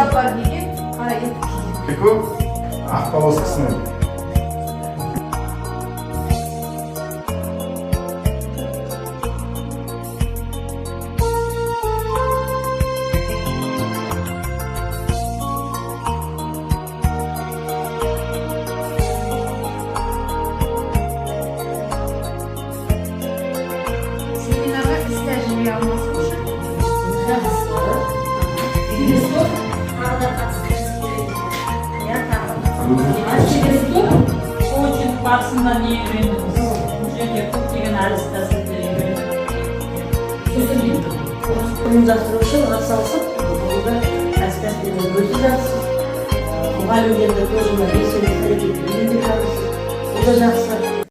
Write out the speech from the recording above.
талап бар деген қара етік киген. Ақ полоскасымен. Семинарға іс тәжірибе алмасу үшін коучинг барысында не үйрендіңіз? Бұл жерде көптеген әдіс тәсілдер үйрендіңіз. ұйымдастыру үшін атсалысып, бұлда әдіс тәсілдермен бөлісіп жатырсыз. Мұғалімдерді тоже белсенді әрекетпен еңбек жатырсыз. Бұл да жақсы.